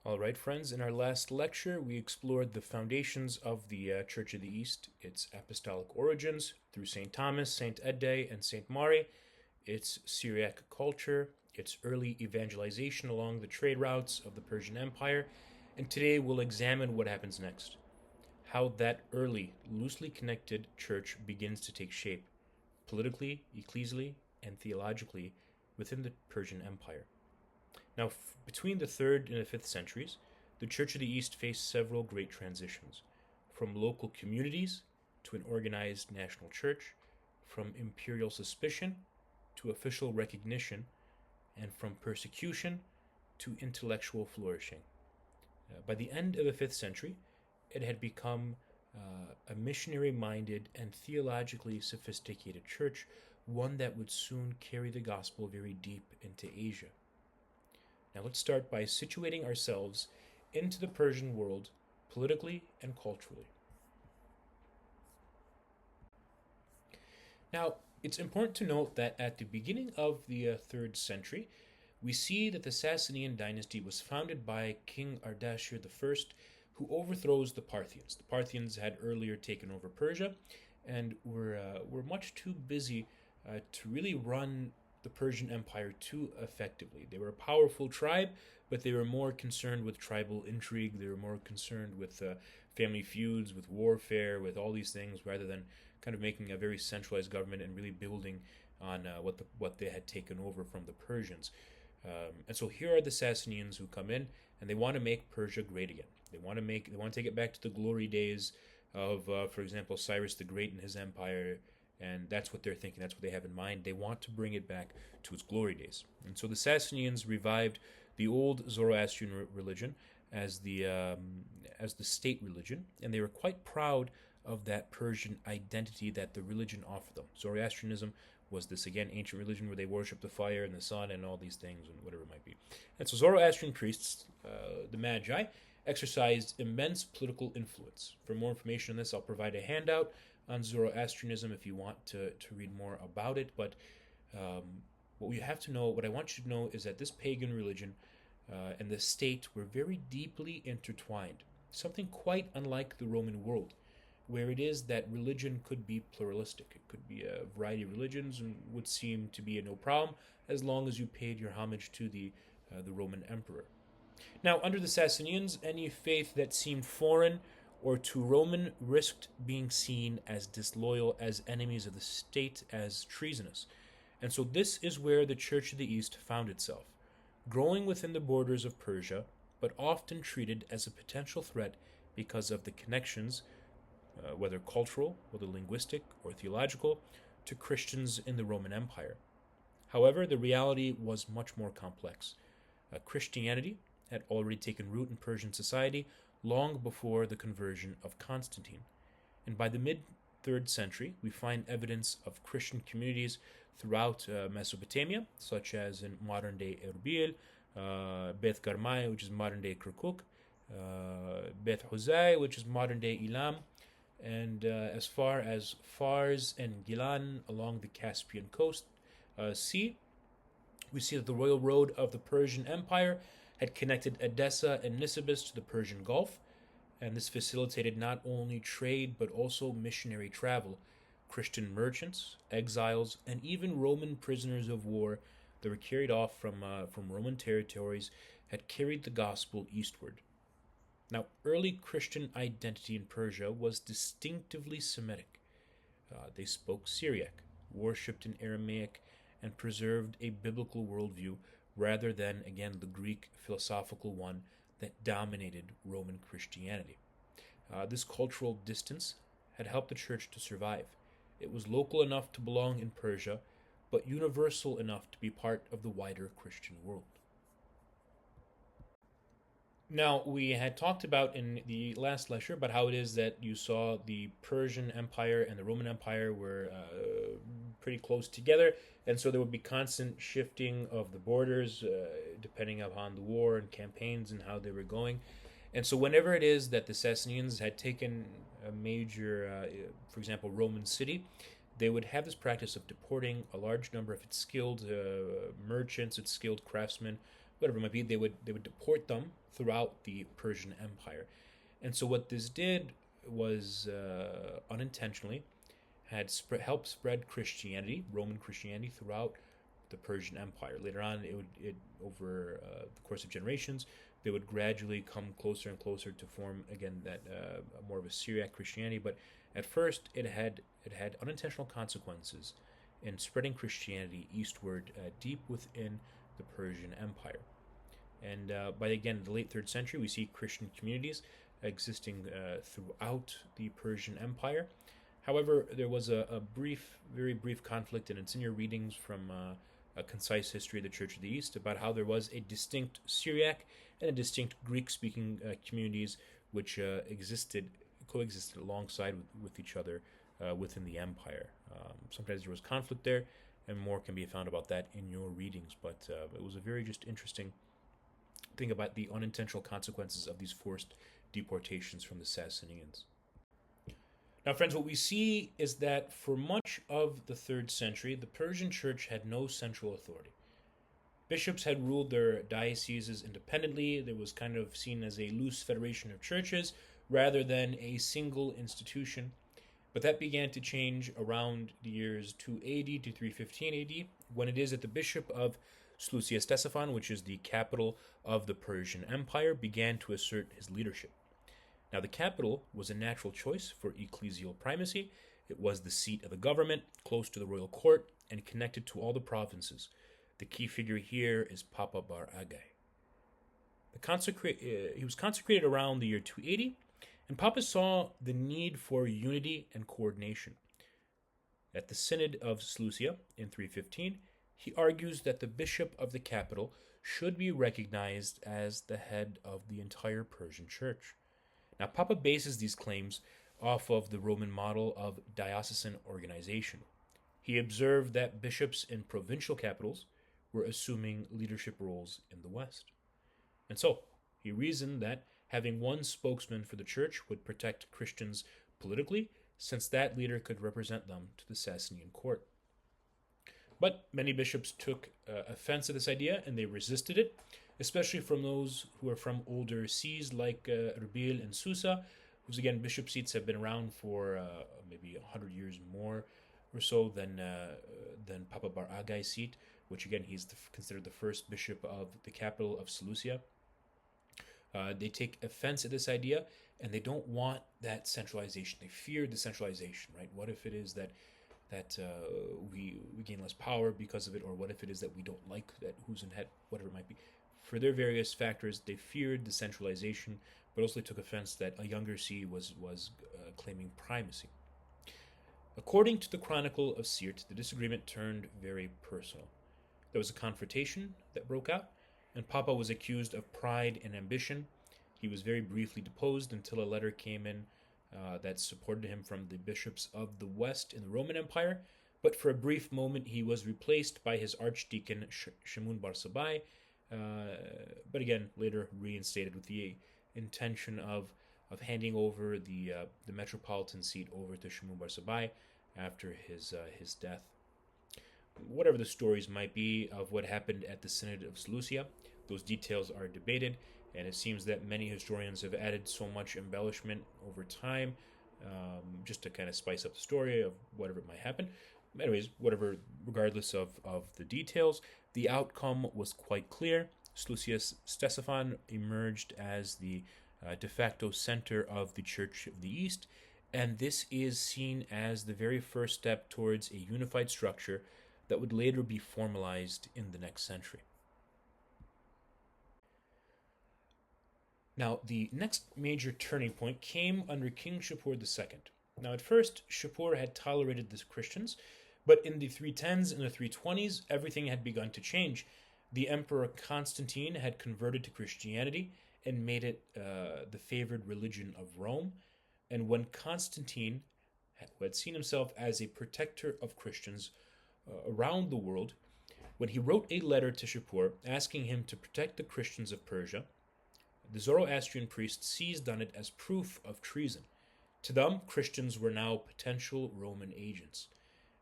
All right, friends, in our last lecture, we explored the foundations of the Church of the East, its apostolic origins through St. Thomas, St. Edde, and St. Mari, its Syriac culture, its early evangelization along the trade routes of the Persian Empire, and today we'll examine what happens next. How that early, loosely connected church begins to take shape, politically, ecclesially, and theologically within the Persian Empire. Now, between the 3rd and the 5th centuries, the Church of the East faced several great transitions, from local communities to an organized national church, from imperial suspicion to official recognition, and from persecution to intellectual flourishing. By the end of the 5th century, it had become a missionary minded and theologically sophisticated church, one that would soon carry the gospel very deep into Asia. Now let's start by situating ourselves into the Persian world politically and culturally. Now, it's important to note that at the beginning of the 3rd century, we see that the Sasanian dynasty was founded by King Ardashir I, who overthrows the Parthians. The Parthians had earlier taken over Persia and were much too busy to really run the Persian Empire too effectively. They were a powerful tribe, but they were more concerned with tribal intrigue. They were more concerned with family feuds, with warfare, with all these things, rather than kind of making a very centralized government and really building on what they had taken over from the Persians. And so here are the Sassanians who come in, and they want to make Persia great again. They want to take it back to the glory days of, for example, Cyrus the Great and his empire. And that's what they're thinking. That's what they have in mind. They want to bring it back to its glory days. And so the Sassanians revived the old Zoroastrian religion as the state religion, and they were quite proud of that Persian identity that the religion offered them. Zoroastrianism was this, again, ancient religion where they worship the fire and the sun and all these things and whatever it might be. And so Zoroastrian priests, the Magi, exercised immense political influence. For more information on this, I'll provide a handout on Zoroastrianism if you want to read more about it. But what I want you to know is that this pagan religion and the state were very deeply intertwined, something quite unlike the Roman world, where it is that religion could be pluralistic. It could be a variety of religions and would seem to be no problem as long as you paid your homage to the Roman emperor. Now, under the Sassanians, any faith that seemed foreign or to Roman risked being seen as disloyal, as enemies of the state, as treasonous. And so this is where the Church of the East found itself, growing within the borders of Persia, but often treated as a potential threat because of the connections, whether cultural, whether linguistic, or theological, to Christians in the Roman Empire. However, the reality was much more complex. Christianity had already taken root in Persian society long before the conversion of Constantine. And by the mid-3rd century, we find evidence of Christian communities throughout Mesopotamia, such as in modern-day Erbil, Beth Garmai, which is modern-day Kirkuk, Beth Huzai, which is modern-day Elam, and as far as Fars and Gilan along the Caspian coast sea. We see that the royal road of the Persian Empire had connected Edessa and Nisibis to the Persian Gulf, and this facilitated not only trade but also missionary travel. Christian merchants, exiles, and even Roman prisoners of war that were carried off from Roman territories had carried the gospel eastward. Now, early Christian identity in Persia was distinctively Semitic. They spoke Syriac, worshipped in Aramaic, and preserved a biblical worldview rather than, again, the Greek philosophical one that dominated Roman Christianity. This cultural distance had helped the church to survive. It was local enough to belong in Persia, but universal enough to be part of the wider Christian world. Now, we had talked about in the last lecture about how it is that you saw the Persian Empire and the Roman Empire were pretty close together, and so there would be constant shifting of the borders depending upon the war and campaigns and how they were going. And so whenever it is that the Sassanians had taken a major, for example, Roman city, they would have this practice of deporting a large number of its skilled merchants, its skilled craftsmen, whatever it might be, they would deport them throughout the Persian Empire. And so what this did was unintentionally helped spread Christianity, Roman Christianity, throughout the Persian Empire. Later on, over the course of generations, they would gradually come closer and closer to form again that more of a Syriac Christianity. But at first, it had unintentional consequences in spreading Christianity eastward, deep within the Persian Empire. And by again the late 3rd century, we see Christian communities existing throughout the Persian Empire. However, there was a very brief conflict, and it's in your readings from A Concise History of the Church of the East, about how there was a distinct Syriac and a distinct Greek-speaking communities which coexisted alongside with each other within the empire. Sometimes there was conflict there, and more can be found about that in your readings. But it was a very just interesting thing about the unintentional consequences of these forced deportations from the Sassanians. Now, friends, what we see is that for much of the 3rd century, the Persian church had no central authority. Bishops had ruled their dioceses independently. There was kind of seen as a loose federation of churches rather than a single institution. But that began to change around the years 280 to 315 AD, when it is that the bishop of Seleucia Ctesiphon, which is the capital of the Persian Empire, began to assert his leadership. Now, the capital was a natural choice for ecclesial primacy. It was the seat of the government, close to the royal court, and connected to all the provinces. The key figure here is Papa Bar Agai. He was consecrated around the year 280, and Papa saw the need for unity and coordination. At the Synod of Seleucia in 315, he argues that the bishop of the capital should be recognized as the head of the entire Persian church. Now, Papa bases these claims off of the Roman model of diocesan organization. He observed that bishops in provincial capitals were assuming leadership roles in the West. And so, he reasoned that having one spokesman for the church would protect Christians politically, since that leader could represent them to the Sasanian court. But many bishops took offense at this idea, and they resisted it, especially from those who are from older sees like Erbil and Susa, whose again bishop seats have been around for maybe 100 years more or so than Papa Bar Agai's seat, which again he's considered the first bishop of the capital of Seleucia. They take offense at this idea, and they don't want that centralization. They fear the centralization, right? What if it is that we gain less power because of it, or what if it is that we don't like that who's in head, whatever it might be. For their various factors, they feared the centralization, but also took offense that a younger see was claiming primacy. According to the Chronicle of Sirte, the disagreement turned very personal. There was a confrontation that broke out, and Papa was accused of pride and ambition. He was very briefly deposed until a letter came in that supported him from the bishops of the West in the Roman Empire, but for a brief moment he was replaced by his archdeacon Shamun Bar Sabai, but again later reinstated with the intention of handing over the metropolitan seat over to Shamun Bar Sabai after his death. Whatever the stories might be of what happened at the Synod of Seleucia, those details are debated, and it seems that many historians have added so much embellishment over time just to kind of spice up the story of whatever might happen. Anyways, regardless of the details, the outcome was quite clear. Seleucia Ctesiphon emerged as the de facto center of the Church of the East, and this is seen as the very first step towards a unified structure that would later be formalized in the next century. Now, the next major turning point came under King Shapur II. Now, at first, Shapur had tolerated the Christians, but in the 310s and the 320s, everything had begun to change. The Emperor Constantine had converted to Christianity and made it the favored religion of Rome. And when Constantine, who had seen himself as a protector of Christians around the world, when he wrote a letter to Shapur asking him to protect the Christians of Persia, the Zoroastrian priests seized on it as proof of treason. To them, Christians were now potential Roman agents.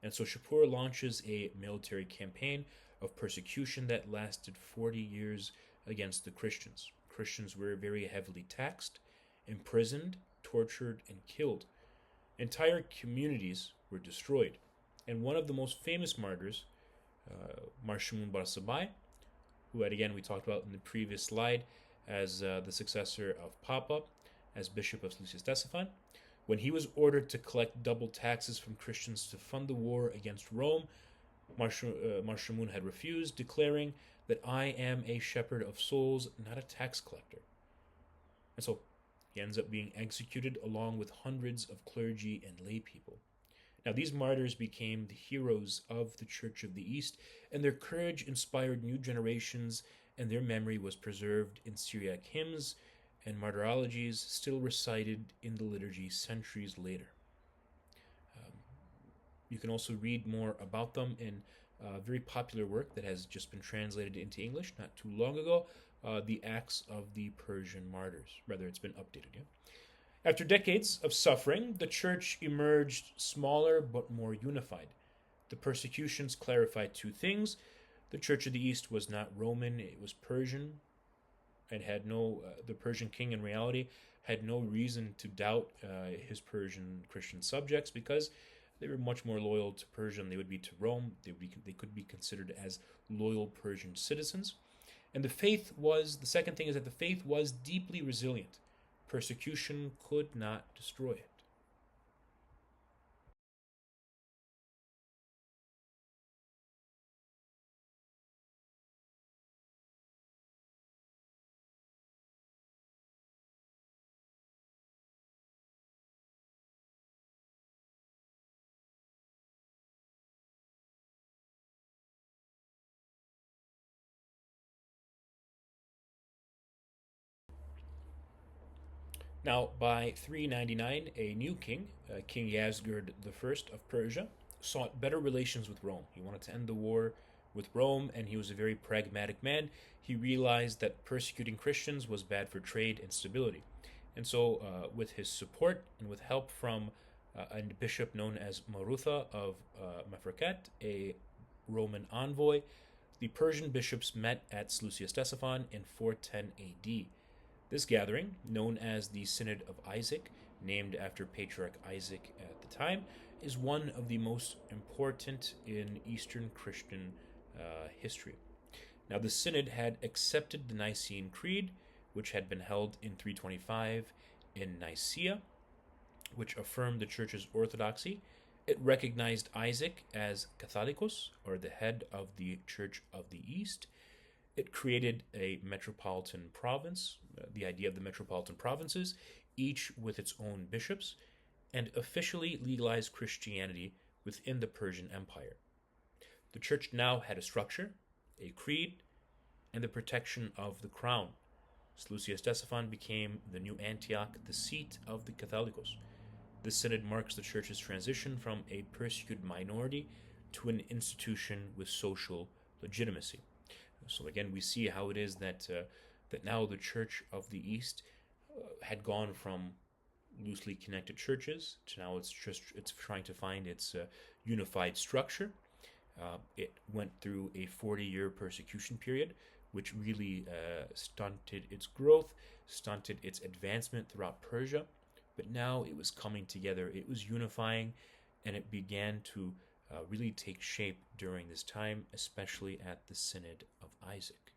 And so Shapur launches a military campaign of persecution that lasted 40 years, against the Christians. Christians were very heavily taxed, imprisoned, tortured, and killed. Entire communities were destroyed. And one of the most famous martyrs, Marshamun Barsabai, who had again we talked about in the previous slide as the successor of Papa, as Bishop of Sluisia-Stefan, when he was ordered to collect double taxes from Christians to fund the war against Rome, Marshamun had refused, declaring that I am a shepherd of souls, not a tax collector. And so he ends up being executed along with hundreds of clergy and lay people. Now, these martyrs became the heroes of the Church of the East, and their courage inspired new generations, and their memory was preserved in Syriac hymns and martyrologies still recited in the liturgy centuries later. You can also read more about them in a very popular work that has just been translated into English not too long ago, The Acts of the Persian Martyrs. Rather, it's been updated, yeah? After decades of suffering, the church emerged smaller but more unified. The persecutions clarified two things. The Church of the East was not Roman, it was Persian, and had no, the Persian king in reality had no reason to doubt his Persian Christian subjects because they were much more loyal to Persia than they would be to Rome. They could be considered as loyal Persian citizens. And the second thing is that the faith was deeply resilient. Persecution could not destroy it. Now, by 399, a new king, King Yazgurd I of Persia, sought better relations with Rome. He wanted to end the war with Rome, and he was a very pragmatic man. He realized that persecuting Christians was bad for trade and stability. And so, with his support and with help from a bishop known as Marutha of Mafrakat, a Roman envoy, the Persian bishops met at Sluisia-Stefan in 410 AD. This gathering, known as the Synod of Isaac, named after Patriarch Isaac at the time, is one of the most important in Eastern Christian history. Now, the Synod had accepted the Nicene Creed, which had been held in 325 in Nicaea, which affirmed the Church's orthodoxy. It recognized Isaac as Catholicos, or the head of the Church of the East. It created a metropolitan province, the idea of the metropolitan provinces, each with its own bishops, and officially legalized Christianity within the Persian Empire. The church now had a structure, a creed, and the protection of the crown. Sluisia-Stefan became the new Antioch, the seat of the Catholicos. The synod marks the church's transition from a persecuted minority to an institution with social legitimacy. So again, we see how it is that now the Church of the East had gone from loosely connected churches to now it's trying to find its unified structure. It went through a 40-year persecution period, which really stunted its growth, stunted its advancement throughout Persia. But now it was coming together, it was unifying, and it began to really take shape during this time, especially at the Synod of Isaac.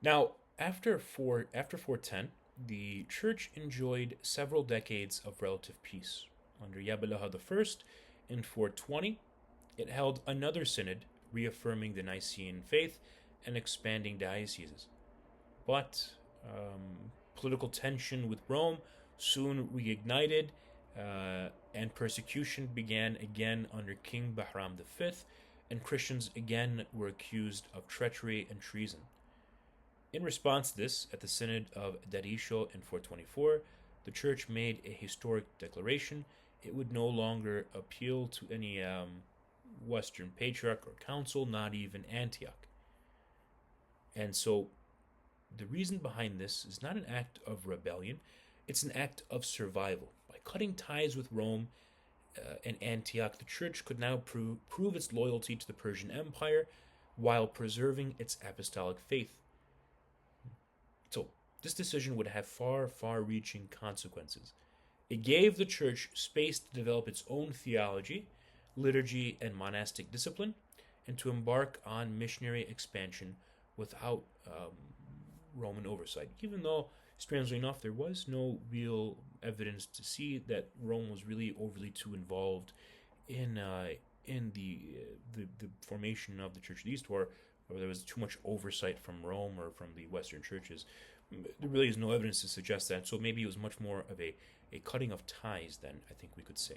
Now, after 410, the church enjoyed several decades of relative peace. Under Yabellaha I in 420, it held another synod reaffirming the Nicene faith and expanding dioceses. But political tension with Rome soon reignited, and persecution began again under King Bahram V, and Christians again were accused of treachery and treason. In response to this, at the Synod of Darisho in 424, the church made a historic declaration. It would no longer appeal to any Western patriarch or council, not even Antioch. And so the reason behind this is not an act of rebellion, it's an act of survival. By cutting ties with Rome and Antioch, the church could now prove its loyalty to the Persian Empire while preserving its apostolic faith. this decision would have far, far reaching consequences. It gave the church space to develop its own theology, liturgy, and monastic discipline, and to embark on missionary expansion without Roman oversight. Even though, strangely enough, there was no real evidence to see that Rome was really overly too involved in the formation of the Church of the East, or there was too much oversight from Rome or from the Western churches. There really is no evidence to suggest that. So maybe it was much more of a cutting of ties than I think we could say.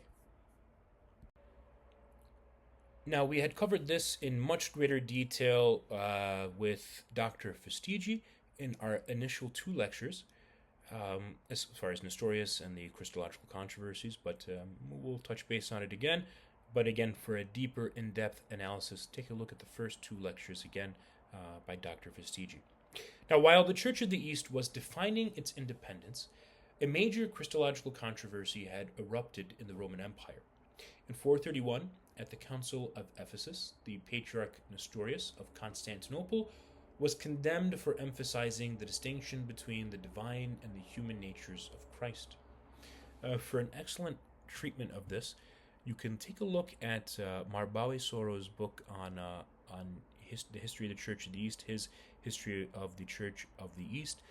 Now, we had covered this in much greater detail with Dr. Fastigi in our initial 2 lectures, as far as Nestorius and the Christological controversies, but we'll touch base on it again. But again, for a deeper, in-depth analysis, take a look at the first 2 lectures again by Dr. Fastigi. Now, while the Church of the East was defining its independence, a major Christological controversy had erupted in the Roman Empire. In 431, at the Council of Ephesus, the Patriarch Nestorius of Constantinople was condemned for emphasizing the distinction between the divine and the human natures of Christ. For an excellent treatment of this, you can take a look at Marbawi Soro's book on the history of the Church of the East, his history of the Church of the East,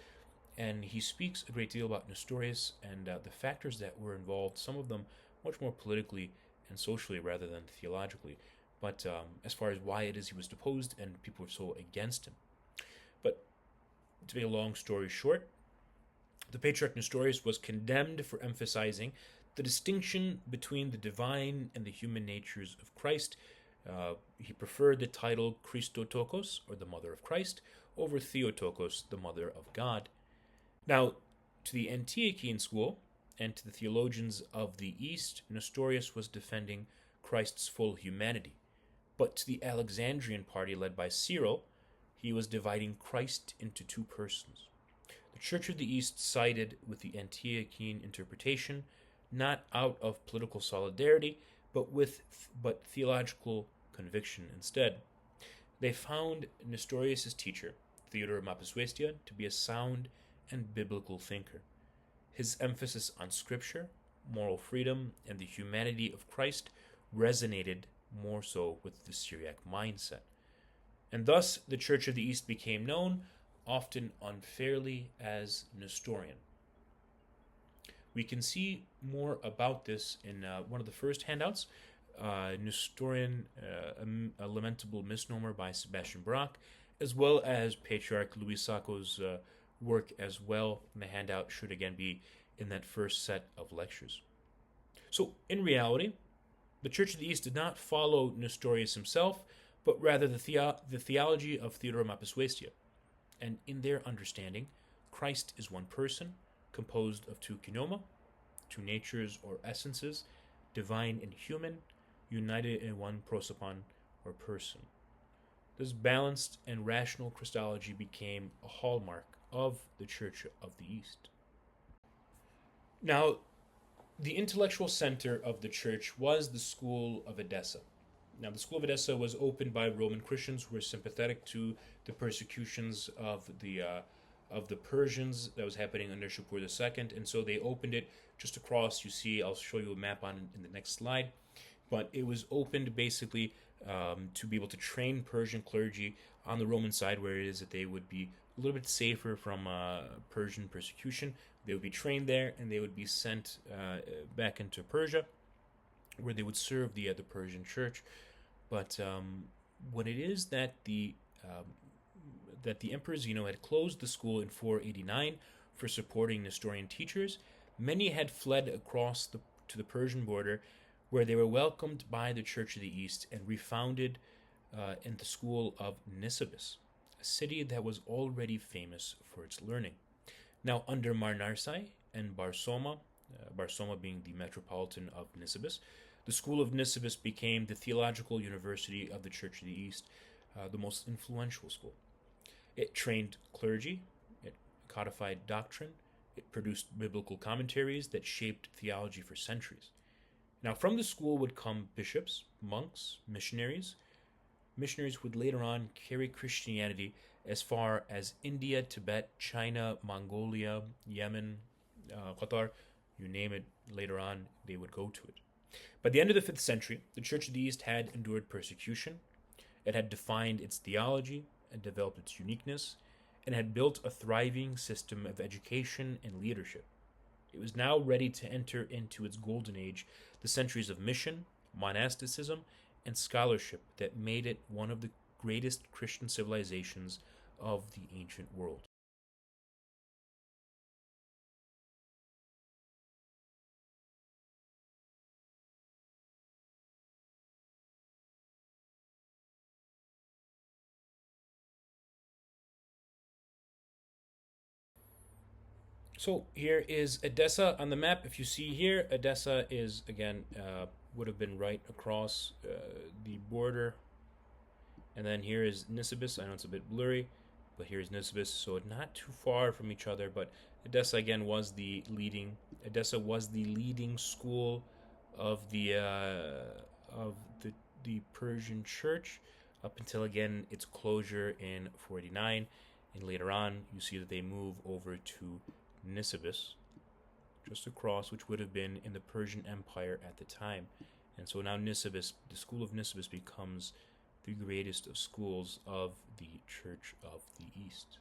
and he speaks a great deal about Nestorius and the factors that were involved, some of them much more politically and socially rather than theologically, but as far as why it is he was deposed and people were so against him. But to make a long story short, the Patriarch Nestorius was condemned for emphasizing the distinction between the divine and the human natures of Christ. He preferred the title Christotokos, or the Mother of Christ, over Theotokos, the Mother of God. Now, to the Antiochian school and to the theologians of the East, Nestorius was defending Christ's full humanity. But to the Alexandrian party led by Cyril, he was dividing Christ into 2 persons. The Church of the East sided with the Antiochian interpretation, not out of political solidarity, but theological conviction instead. They found Nestorius' teacher, Theodore Mapasuestia, to be a sound and biblical thinker. His emphasis on Scripture, moral freedom, and the humanity of Christ resonated more so with the Syriac mindset. And thus, the Church of the East became known, often unfairly, as Nestorian. We can see more about this in one of the first handouts, Nestorian, a Lamentable Misnomer by Sebastian Brock, as well as Patriarch Louis Sacco's work as well. And the handout should again be in that first set of lectures. So, in reality, the Church of the East did not follow Nestorius himself, but rather the theology of Theodore Mapasuestia. And in their understanding, Christ is one person, composed of 2 pneuma, 2 natures or essences, divine and human, united in one prosopon or person. This balanced and rational Christology became a hallmark of the Church of the East. Now, the intellectual center of the Church was the School of Edessa. Now, the School of Edessa was opened by Roman Christians who were sympathetic to the persecutions of the Persians that was happening under Shapur II, and so they opened it just across. You see, I'll show you a map on in the next slide, but it was opened basically to be able to train Persian clergy on the Roman side, where it is that they would be a little bit safer from Persian persecution. They would be trained there, and they would be sent back into Persia, where they would serve the Persian church. But when it is that the Emperor Zeno had closed the school in 489 for supporting Nestorian teachers, many had fled across to the Persian border, where they were welcomed by the Church of the East and refounded in the school of Nisibis, a city that was already famous for its learning. Now, under Marnarsai and Barsoma, Barsoma being the metropolitan of Nisibis, the school of Nisibis became the theological university of the Church of the East, the most influential school. It trained clergy, it codified doctrine, it produced biblical commentaries that shaped theology for centuries. Now, from the school would come bishops, monks, missionaries who would later on carry Christianity as far as India, Tibet, China, Mongolia, Yemen, Qatar, you name it, later on they would go to it. By the end of the 5th century, the Church of the East had endured persecution, it had defined its theology and developed its uniqueness, and had built a thriving system of education and leadership. It was now ready to enter into its golden age, the centuries of mission, monasticism, and scholarship that made it one of the greatest Christian civilizations of the ancient world. So here is Edessa on the map. If you see here, Edessa is again would have been right across the border, and then here is Nisibis. I know it's a bit blurry, but here's Nisibis, so not too far from each other. But Edessa again was the leading. Edessa was the leading school of the Persian Church up until again its closure in 489, and later on you see that they move over to Nisibis, just across, which would have been in the Persian Empire at the time. And so now Nisibis, the school of Nisibis, becomes the greatest of schools of the Church of the East.